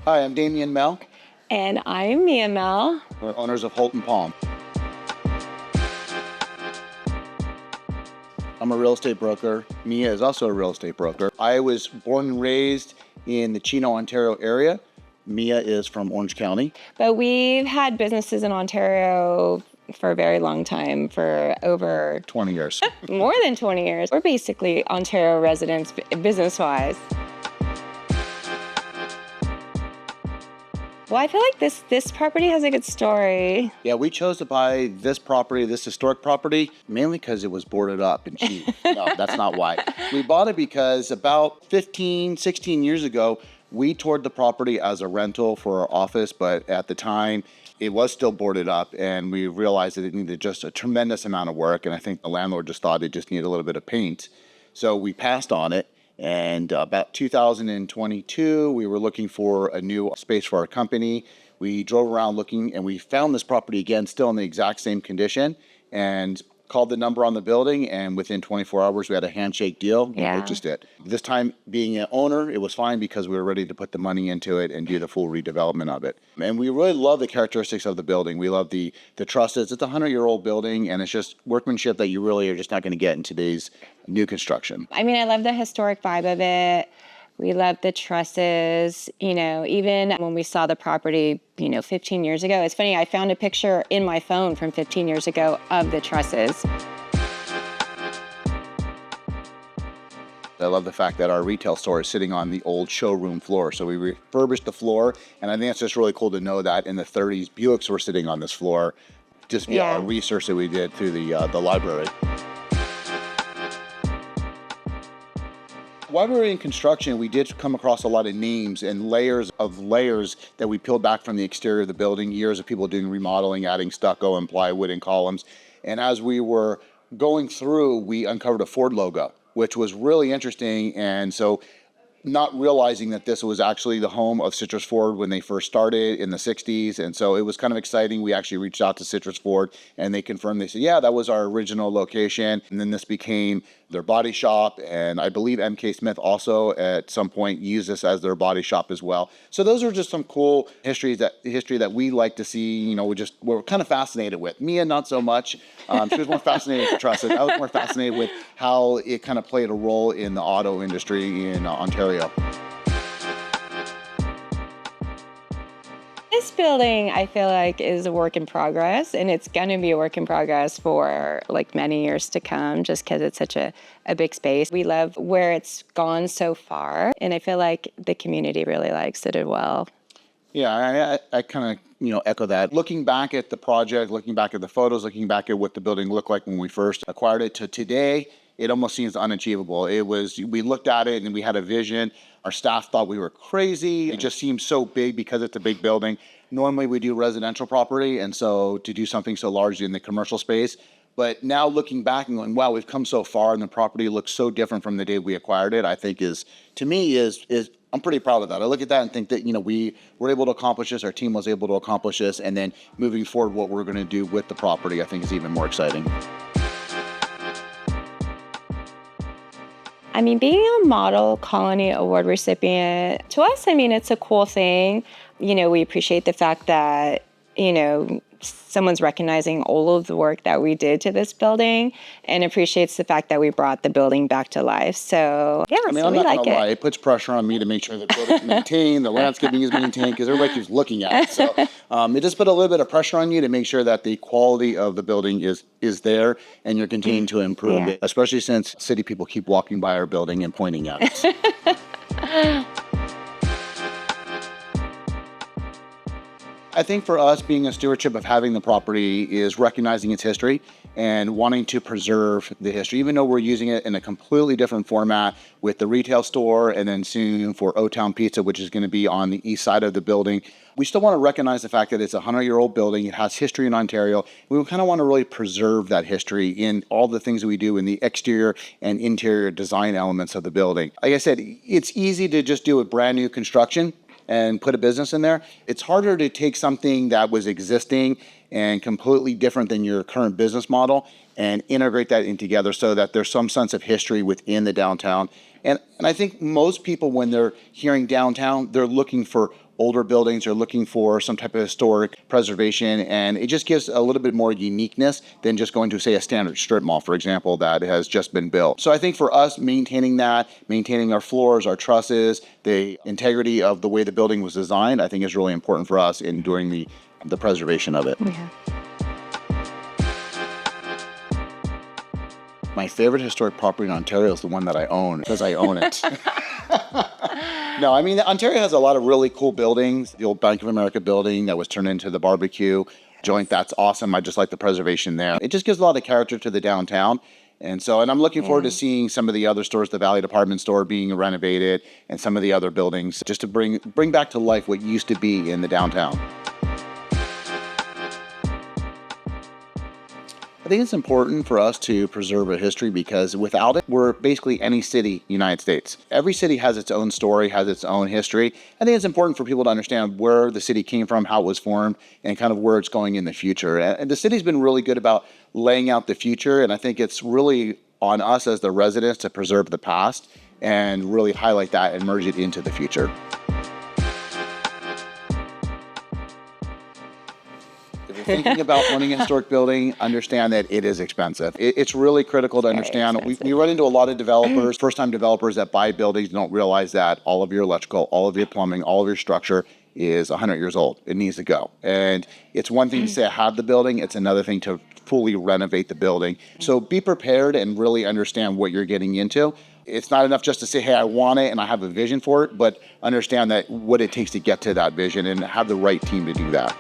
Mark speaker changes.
Speaker 1: Hi, I'm Damian Mel.
Speaker 2: And I'm Mia Mel.
Speaker 1: We're owners of HoltxPalm. I'm a real estate broker. Mia is also a real estate broker. I was born and raised in the Chino, Ontario area. Mia is from Orange County.
Speaker 2: But we've had businesses in Ontario for a very long time, for over
Speaker 1: 20 years.
Speaker 2: More than 20 years. We're basically Ontario residents business-wise. Well, I feel like this property has a good story.
Speaker 1: Yeah, we chose to buy this property, this historic property, mainly because it was boarded up and cheap. No, that's not why. We bought it because about 15, 16 years ago, we toured the property as a rental for our office, but at the time, it was still boarded up, and we realized that it needed just a tremendous amount of work, and I think the landlord just thought it just needed a little bit of paint. So we passed on it. And about 2022, we were looking for a new space for our company. We drove around looking, and we found this property again, still in the exact same condition, and called the number on the building, and within 24 hours, we had a handshake deal and purchased it. This time, being an owner, it was fine because we were ready to put the money into it and do the full redevelopment of it. And we really love the characteristics of the building. We love the trusses. It's a 100-year-old building, and it's just workmanship that you really are just not going to get in today's new construction.
Speaker 2: I mean, I love the historic vibe of it. We love the trusses, even when we saw the property, 15 years ago. It's funny, I found a picture in my phone from 15 years ago of the trusses.
Speaker 1: I love the fact that our retail store is sitting on the old showroom floor. So we refurbished the floor, and I think it's just really cool to know that in the 30s, Buicks were sitting on this floor just via our research that we did through the library. While we were in construction, we did come across a lot of names and layers that we peeled back from the exterior of the building, years of people doing remodeling, adding stucco and plywood and columns. And as we were going through, we uncovered a Ford logo, which was really interesting. And so not realizing that this was actually the home of Citrus Ford when they first started in the 60s. And so it was kind of exciting. We actually reached out to Citrus Ford, and they confirmed, they said, yeah, that was our original location. And then this became their body shop. And I believe MK Smith also at some point used this as their body shop as well. So those are just some cool history that we like to see, we're kind of fascinated with. Mia, not so much. She was more fascinated with trusses. I was more fascinated with how it kind of played a role in the auto industry in Ontario.
Speaker 2: This building, I feel like, is a work in progress, and it's going to be a work in progress for many years to come, just because it's such a big space. We love where it's gone so far, and I feel like the community really likes it as well.
Speaker 1: Yeah, I kind of echo that. Looking back at the project, looking back at the photos, looking back at what the building looked like when we first acquired it to today, it almost seems unachievable. We looked at it and we had a vision. Our staff thought we were crazy. It just seems so big because it's a big building. Normally we do residential property, and so to do something so large in the commercial space. But now looking back and going, wow, we've come so far, and the property looks so different from the day we acquired it, I think is I'm pretty proud of that. I look at that and think that, we were able to accomplish this, our team was able to accomplish this, and then moving forward, what we're going to do with the property, I think is even more exciting.
Speaker 2: I mean, being a Model Colony Award recipient, to us, it's a cool thing. We appreciate the fact that, someone's recognizing all of the work that we did to this building, and appreciates the fact that we brought the building back to life. So, yeah,
Speaker 1: I'm not gonna lie. It puts pressure on me to make sure the building's maintained, the landscaping is maintained, because everybody keeps looking at it. So it just put a little bit of pressure on you to make sure that the quality of the building is there, and you're continuing to improve it, especially since city people keep walking by our building and pointing at it. I think for us, being a stewardship of having the property is recognizing its history and wanting to preserve the history, even though we're using it in a completely different format with the retail store, and then soon for O-Town Pizza, which is going to be on the east side of the building. We still want to recognize the fact that it's a 100-year-old building. It has history in Ontario. We kind of want to really preserve that history in all the things that we do in the exterior and interior design elements of the building. Like I said, it's easy to just do a brand new construction and put a business in there. It's harder to take something that was existing and completely different than your current business model and integrate that in together so that there's some sense of history within the downtown And I think most people, when they're hearing downtown, they're looking for older buildings, they're looking for some type of historic preservation, and it just gives a little bit more uniqueness than just going to, say, a standard strip mall, for example, that has just been built. So I think for us, maintaining that, maintaining our floors, our trusses, the integrity of the way the building was designed, I think is really important for us in doing the preservation of it.
Speaker 2: Yeah.
Speaker 1: My favorite historic property in Ontario is the one that I own, because I own it. No, I mean, Ontario has a lot of really cool buildings. The old Bank of America building that was turned into the barbecue joint, that's awesome. I just like the preservation there. It just gives a lot of character to the downtown. And I'm looking forward to seeing some of the other stores, the Valley Department Store being renovated, and some of the other buildings, just to bring back to life what used to be in the downtown. I think it's important for us to preserve a history, because without it, we're basically any city in the United States. Every city has its own story, has its own history. I think it's important for people to understand where the city came from, how it was formed, and kind of where it's going in the future. And the city's been really good about laying out the future, and I think it's really on us as the residents to preserve the past and really highlight that and merge it into the future. If you're thinking about owning a historic building, understand that it is expensive. It's really critical to understand. We run into a lot of developers, first-time developers that buy buildings, don't realize that all of your electrical, all of your plumbing, all of your structure is 100 years old. It needs to go. And it's one thing to say I have the building, it's another thing to fully renovate the building. So be prepared and really understand what you're getting into. It's not enough just to say, hey, I want it and I have a vision for it, but understand that what it takes to get to that vision and have the right team to do that.